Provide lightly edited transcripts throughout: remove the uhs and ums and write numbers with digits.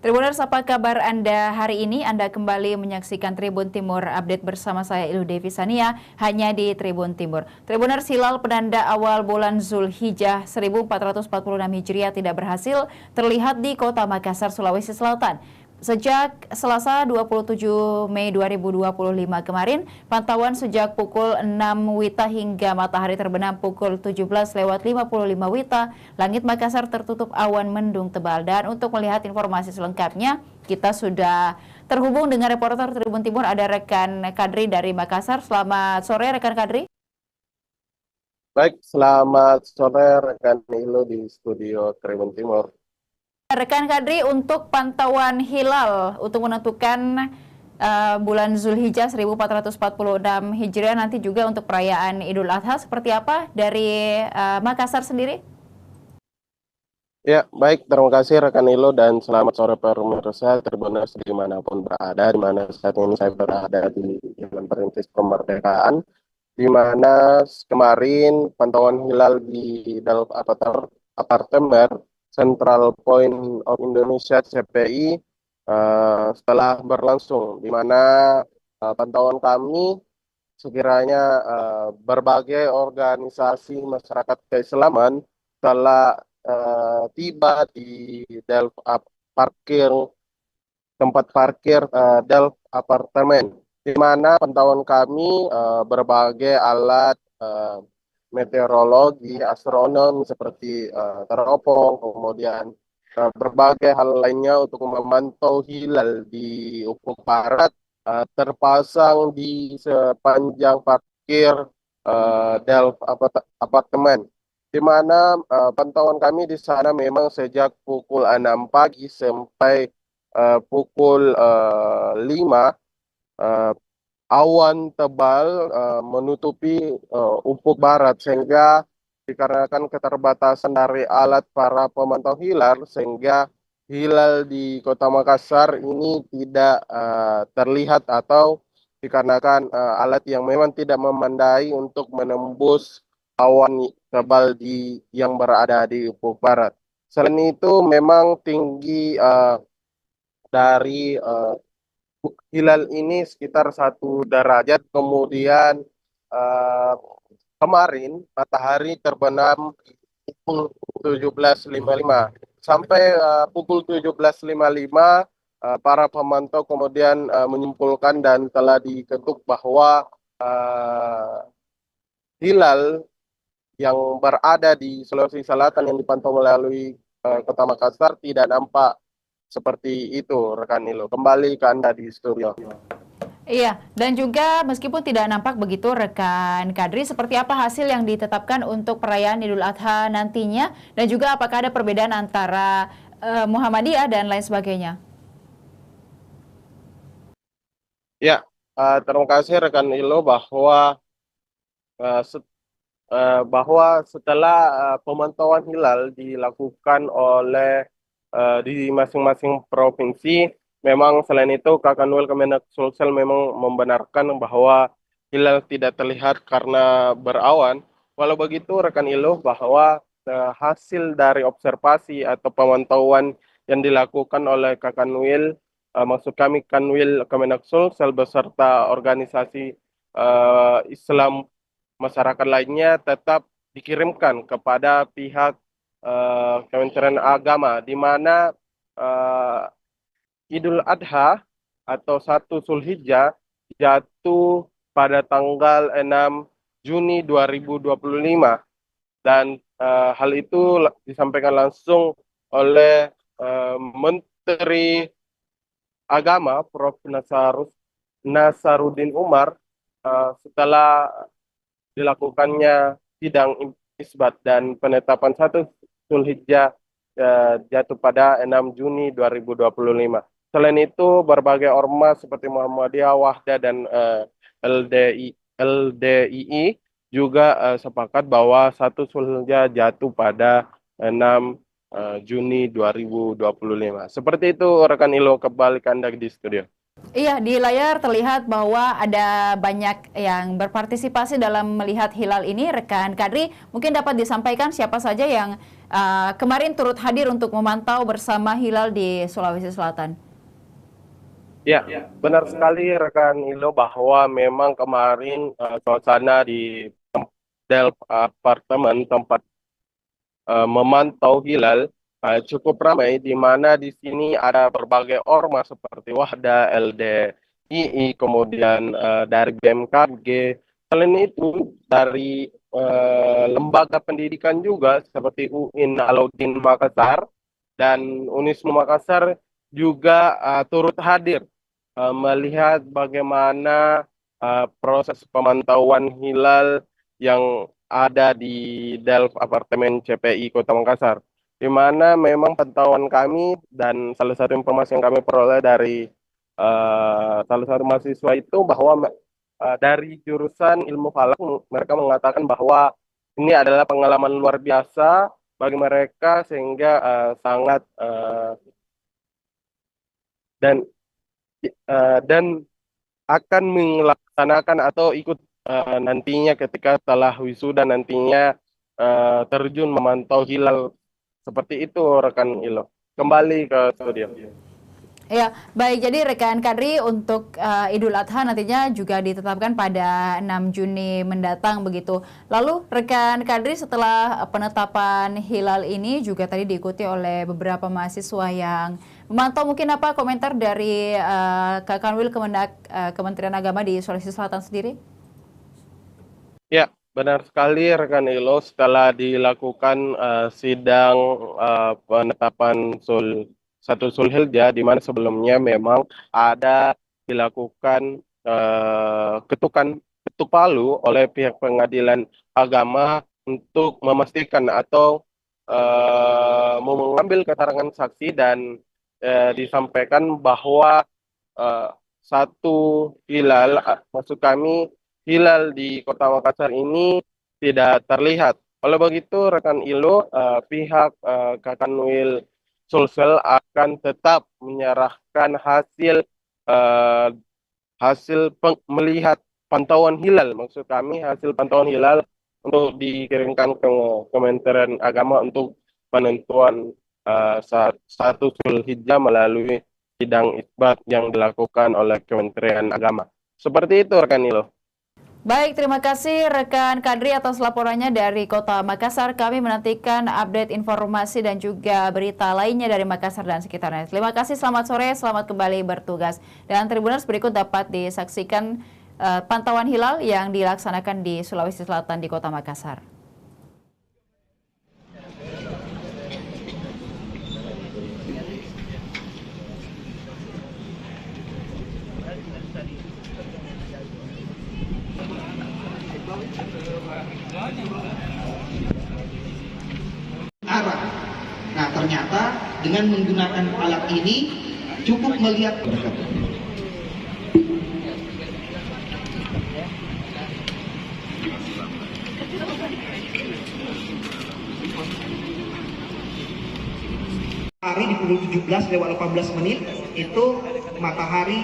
Tribuners, apa kabar Anda hari ini? Anda kembali menyaksikan Tribun Timur Update bersama saya Ilu Devi Sania, hanya di Tribun Timur. Tribuners, hilal penanda awal bulan Zulhijjah 1446 Hijriah tidak berhasil terlihat di Kota Makassar, Sulawesi Selatan. Sejak Selasa 27 Mei 2025 kemarin, pantauan sejak pukul 6 WITA hingga matahari terbenam pukul 17:55 WITA, langit Makassar tertutup awan mendung tebal. Dan untuk melihat informasi selengkapnya, kita sudah terhubung dengan reporter Tribun Timur, ada rekan Kadri dari Makassar. Selamat sore rekan Kadri. Baik, selamat sore rekan Ilo di studio Tribun Timur. Rekan Kadri, untuk pantauan hilal untuk menentukan bulan Zulhijjah 1446 Hijriah nanti juga untuk perayaan Idul Adha seperti apa dari Makassar sendiri? Ya, baik, terima kasih rekan Ilo dan selamat sore pemirsa Tribuners dimanapun berada, di mana saat ini saya berada di Jalan Perintis Kemerdekaan, di mana kemarin pantauan hilal di dalam apartemen Central Point of Indonesia CPI setelah berlangsung, di mana pantauan kami sekiranya berbagai organisasi masyarakat keislaman telah tiba di parkir tempat parkir Delf apartemen, di mana pantauan kami berbagai alat meteorologi, astronom seperti teropong, kemudian berbagai hal lainnya untuk memantau hilal di ufuk barat terpasang di sepanjang parkir Delf apartemen, di mana pantauan kami di sana memang sejak pukul 6 pagi sampai pukul 5, awan tebal menutupi ufuk barat, sehingga dikarenakan keterbatasan dari alat para pemantau hilal, sehingga hilal di Kota Makassar ini tidak terlihat, atau dikarenakan alat yang memang tidak memandai untuk menembus awan tebal yang berada di ufuk barat. Selain itu memang tinggi dari hilal ini sekitar 1 derajat. Kemudian uh, kemarin matahari terbenam pukul 17.55 sampai pukul 17.55, para pemantau kemudian menyimpulkan dan telah diketuk bahwa hilal yang berada di Sulawesi Selatan yang dipantau melalui Kota Makassar tidak nampak. Seperti itu rekan Nilo. Kembali ke Anda di studio. Iya, dan juga meskipun tidak nampak begitu rekan Kadri, seperti apa hasil yang ditetapkan untuk perayaan Idul Adha nantinya, dan juga apakah ada perbedaan antara Muhammadiyah dan lain sebagainya? Ya, terima kasih rekan Ilo bahwa setelah pemantauan hilal dilakukan oleh di masing-masing provinsi, memang selain itu Kakanwil Kemenak Sulsel memang membenarkan bahwa hilal tidak terlihat karena berawan. Walau begitu rekan Ilo, bahwa hasil dari observasi atau pemantauan yang dilakukan oleh Kakanwil, maksud kami Kanwil Kemenak Sulsel beserta organisasi Islam masyarakat lainnya, tetap dikirimkan kepada pihak Kementerian Agama, di mana Idul Adha atau 1 Zulhijjah jatuh pada tanggal 6 Juni 2025, dan hal itu disampaikan langsung oleh Menteri Agama Prof. Nasaruddin Umar setelah dilakukannya sidang isbat dan penetapan 1 Zulhijjah jatuh pada 6 Juni 2025. Selain itu, berbagai ormas seperti Muhammadiyah, Wahda, dan LDII juga sepakat bahwa 1 Zulhijjah jatuh pada 6 Juni 2025. Seperti itu rekan Ilo, kembali ke Anda di studio. Iya, di layar terlihat bahwa ada banyak yang berpartisipasi dalam melihat hilal ini. Rekan Kadri, mungkin dapat disampaikan siapa saja yang kemarin turut hadir untuk memantau bersama hilal di Sulawesi Selatan. Ya, benar sekali rekan Ilo bahwa memang kemarin suasana di Del apartemen tempat memantau hilal cukup ramai, di mana di sini ada berbagai ormas seperti Wahda, LDII, kemudian dari BMKG. Selain itu dari lembaga pendidikan juga seperti UIN Alauddin Makassar dan Unisnu Makassar juga turut hadir melihat bagaimana proses pemantauan hilal yang ada di Delf Apartemen CPI Kota Makassar, di mana memang pantauan kami dan salah satu informasi yang kami peroleh dari salah satu mahasiswa itu bahwa dari jurusan ilmu falak mereka mengatakan bahwa ini adalah pengalaman luar biasa bagi mereka sehingga sangat dan dan akan melaksanakan atau ikut nantinya ketika setelah wisuda nantinya terjun memantau hilal seperti itu rekan Ilo. Kembali ke studio. Ya, baik. Jadi rekan Kadri, untuk Idul Adha nantinya juga ditetapkan pada 6 Juni mendatang begitu. Lalu rekan Kadri, setelah penetapan hilal ini juga tadi diikuti oleh beberapa mahasiswa yang memantau, mungkin apa komentar dari Kak Kanwil Kementerian Agama di Sulawesi Selatan sendiri? Ya, benar sekali rekan Ilo, setelah dilakukan sidang penetapan 1 Zulhijjah, di mana sebelumnya memang ada dilakukan ketuk palu oleh pihak pengadilan agama untuk memastikan atau mengambil keterangan saksi, dan disampaikan bahwa eh, satu hilal, maksud kami hilal di Kota Makassar ini tidak terlihat. Oleh begitu, rekan Ilo, pihak Kakanwil Sulsel akan tetap menyerahkan eh, melihat pantauan hilal, maksud kami hasil pantauan hilal untuk dikirimkan ke Kementerian Agama untuk penentuan 1 Zulhijjah melalui sidang isbat yang dilakukan oleh Kementerian Agama. Seperti itu rekan Ilo. Baik, terima kasih rekan Kadri atas laporannya dari Kota Makassar. Kami menantikan update informasi dan juga berita lainnya dari Makassar dan sekitarnya. Terima kasih, selamat sore, selamat kembali bertugas. Dan Tribuners, berikut dapat disaksikan pantauan hilal yang dilaksanakan di Sulawesi Selatan di Kota Makassar. Arah. Nah, ternyata dengan menggunakan alat ini cukup melihat hari di pukul 17:18 itu matahari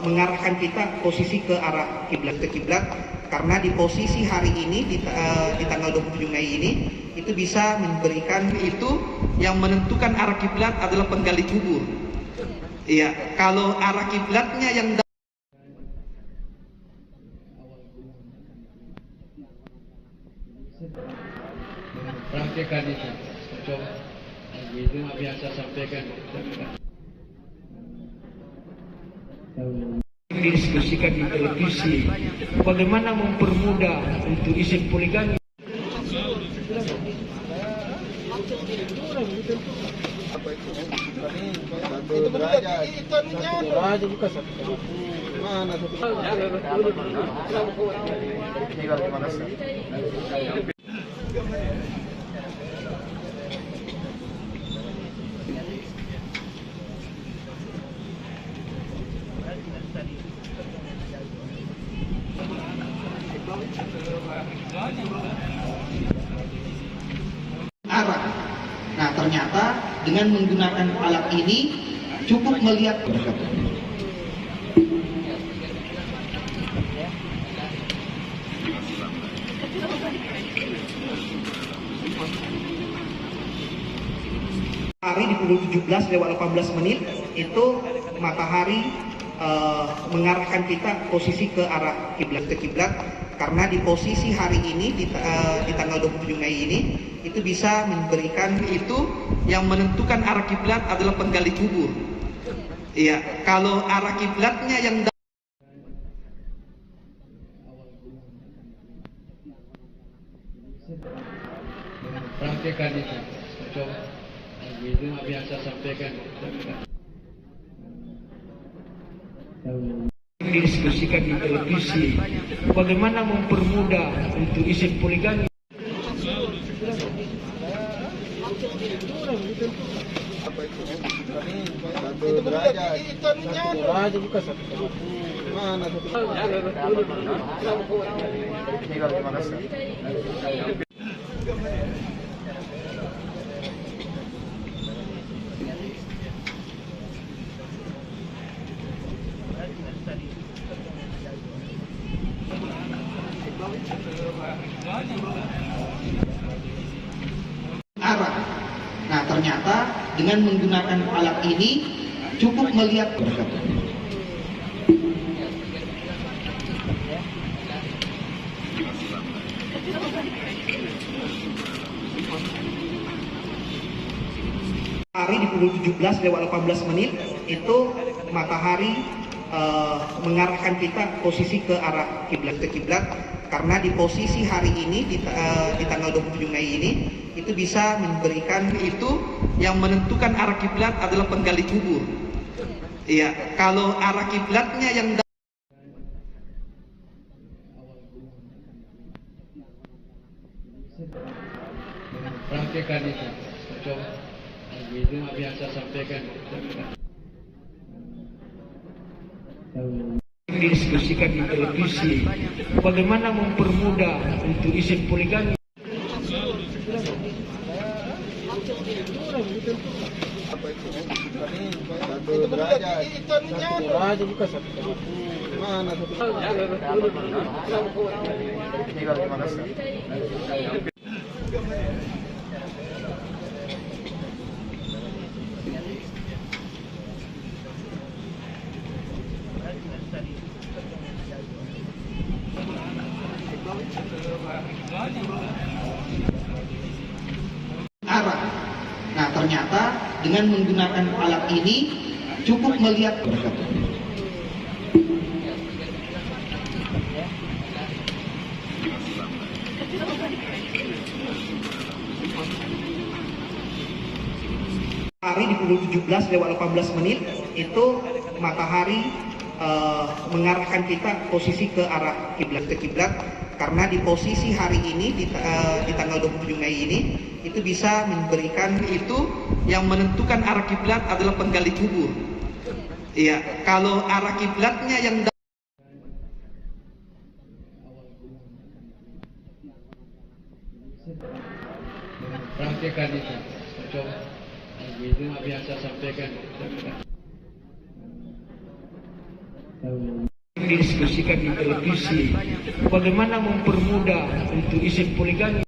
mengarahkan kita posisi ke arah kiblat, karena di posisi hari ini di tanggal 27 Mei ini itu bisa memberikan, itu yang menentukan arah kiblat adalah penggali kubur. Iya, kalau arah kiblatnya yang praktekkan itu, coba itu biasa sampaikan. Diskusikan di televisi bagaimana mempermudah untuk isim poligami. arah. Nah, ternyata dengan menggunakan alat ini cukup melihat Hari di pukul 17:18 itu matahari mengarahkan kita posisi ke arah kiblat karena di posisi hari ini di tanggal 27 Mei ini itu bisa memberikan itu yang menentukan arah kiblat adalah penggali kubur. Iya, kalau arah kiblatnya yang praktekkan itu. Coba itu biasa sampaikan. Didiskusikan di televisi bagaimana mempermudah untuk isi poligami. arah. Nah, ternyata dengan menggunakan alat ini cukup melihat hari di pukul 17:18 itu matahari mengarahkan kita posisi ke arah kiblat karena di posisi hari ini di tanggal 27 Mei ini itu bisa memberikan itu yang menentukan arah kiblat adalah penggali kubur. Iya, kalau arah kiblatnya yang Praktekkan itu. Coba itu biasa sampaikan. Didiskusikan di televisi bagaimana mempermudah untuk isi poligami. arah. Nah, ternyata dengan menggunakan alat ini cukup melihat hari di pukul 17:18 itu matahari mengarahkan kita posisi ke arah kiblat karena di posisi hari ini di tanggal 27 Mei ini itu bisa memberikan itu yang menentukan arah kiblat adalah penggali kubur. Iya, kalau arah kiblatnya yang Praktekkan itu. Coba itu biasa sampaikan. Didiskusikan di televisi bagaimana mempermudah untuk isi poligami.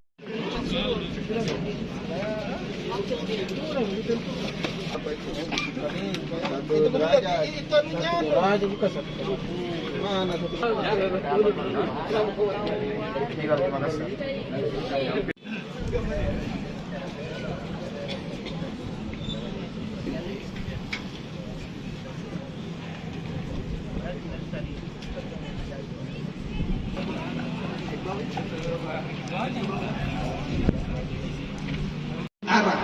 arah.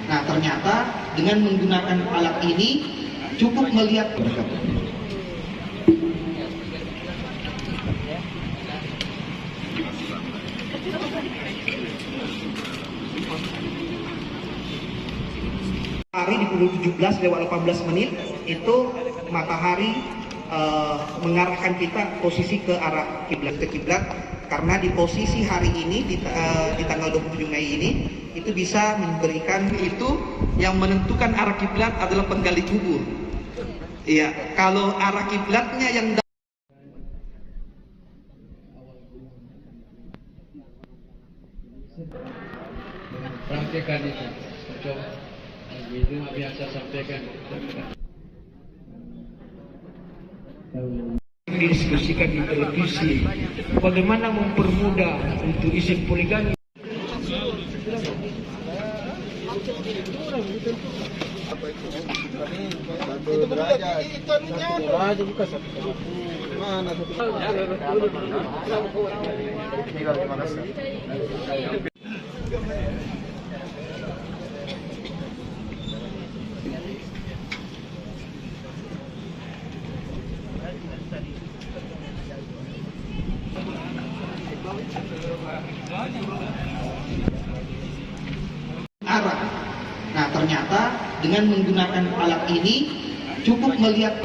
Nah, ternyata dengan menggunakan alat ini cukup melihat hari di pukul 17:18 itu matahari mengarahkan kita posisi ke arah kiblat karena di posisi hari ini di tanggal 27 Mei ini itu bisa memberikan itu yang menentukan arah kiblat adalah penggali kubur. Iya, kalau arah kiblatnya yang Praktekkan itu. Coba sampaikan. Didiskusikan di televisi, bagaimana mempermudah untuk izin poligami. Arah. Nah, ternyata dengan menggunakan alat ini cukup melihat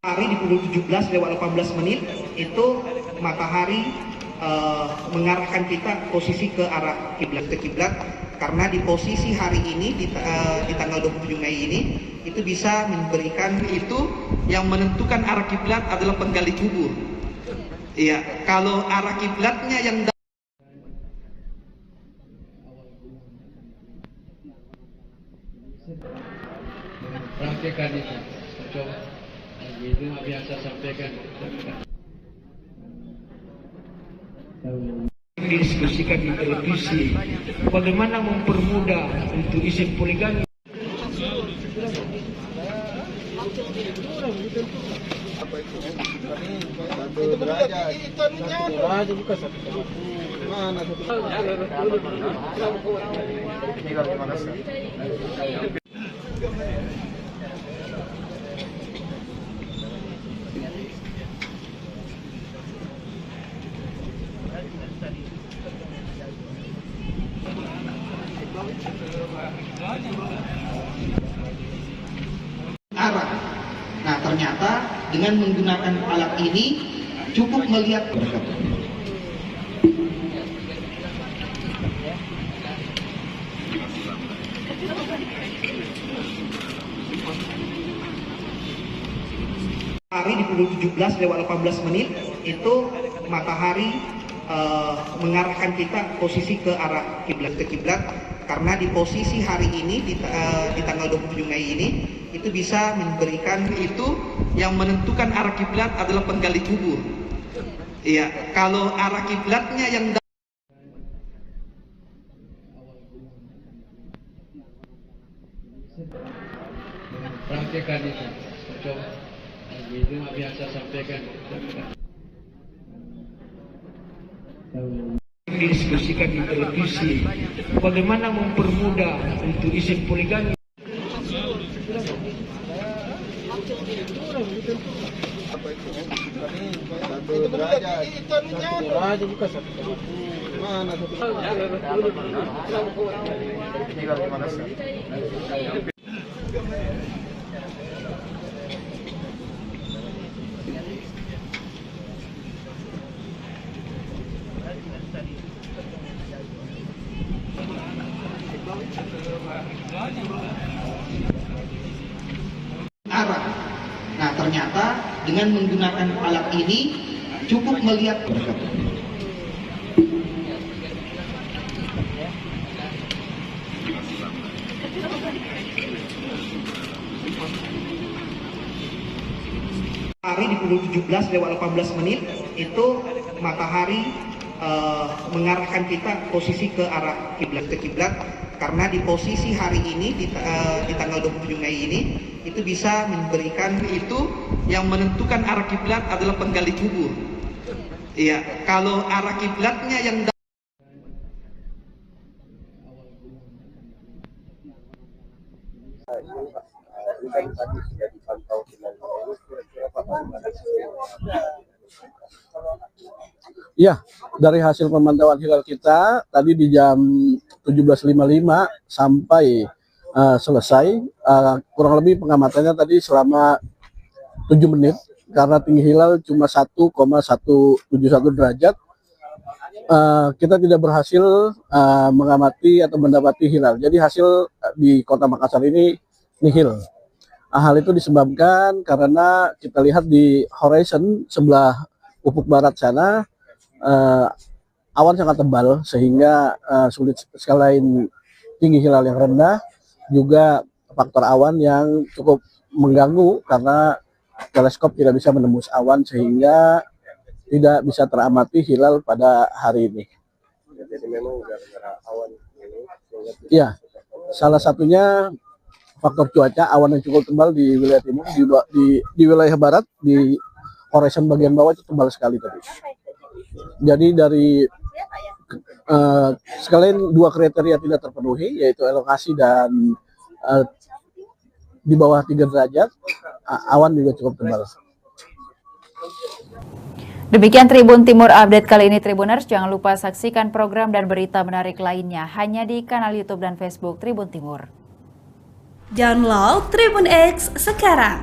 hari di pukul 17:18 itu matahari mengarahkan kita posisi ke arah kiblat karena di posisi hari ini di tanggal 27 Mei ini itu bisa memberikan itu yang menentukan arah kiblat adalah penggali kubur. Iya, kalau arah kiblatnya yang Praktekkan itu, coba. Itu biasa sampaikan. Didiskusikan di televisi, bagaimana mempermudah untuk izin poligami. arah. Nah, ternyata dengan menggunakan alat ini cukup melihat hari di pukul 17:18 itu matahari mengarahkan kita posisi ke arah kiblat karena di posisi hari ini di tanggal 27 Mei ini itu bisa memberikan itu yang menentukan arah kiblat adalah penggali kubur. Iya, kalau arah kiblatnya yang Praktekkan itu, coba. Itu biasa sampaikan. Didiskusikan di televisi, bagaimana mempermudah untuk izin poligami. arah. Nah, ternyata dengan menggunakan alat ini cukup melihat hari di pukul 17:18 itu matahari mengarahkan kita posisi ke arah kiblat karena di posisi hari ini di tanggal 27 Mei ini itu bisa memberikan itu yang menentukan arah kiblat adalah penggali kubur. Iya, kalau arah kiblatnya yang Ya, dari hasil pemantauan hilal kita tadi di jam 17.55 sampai selesai, kurang lebih pengamatannya tadi selama 7 menit karena tinggi hilal cuma 1,171 derajat. Kita tidak berhasil mengamati atau mendapati hilal. Jadi hasil di Kota Makassar ini nihil. Hal itu disebabkan karena kita lihat di horizon sebelah ufuk barat sana awan sangat tebal sehingga sulit, selain tinggi hilal yang rendah juga faktor awan yang cukup mengganggu karena teleskop tidak bisa menembus awan sehingga tidak bisa teramati hilal pada hari ini. Jadi memang gara-gara awan ini. Ya, salah satunya faktor cuaca, awan yang cukup tebal di wilayah timur, di wilayah barat, di horizon bagian bawah itu tebal sekali tadi. Jadi dari sekalian dua kriteria tidak terpenuhi, yaitu elongasi dan di bawah 3 derajat, awan juga cukup tebal. Demikian Tribun Timur Update kali ini Tribuners. Jangan lupa saksikan program dan berita menarik lainnya hanya di kanal YouTube dan Facebook Tribun Timur. Download Tribun X sekarang,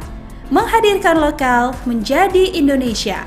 menghadirkan lokal menjadi Indonesia.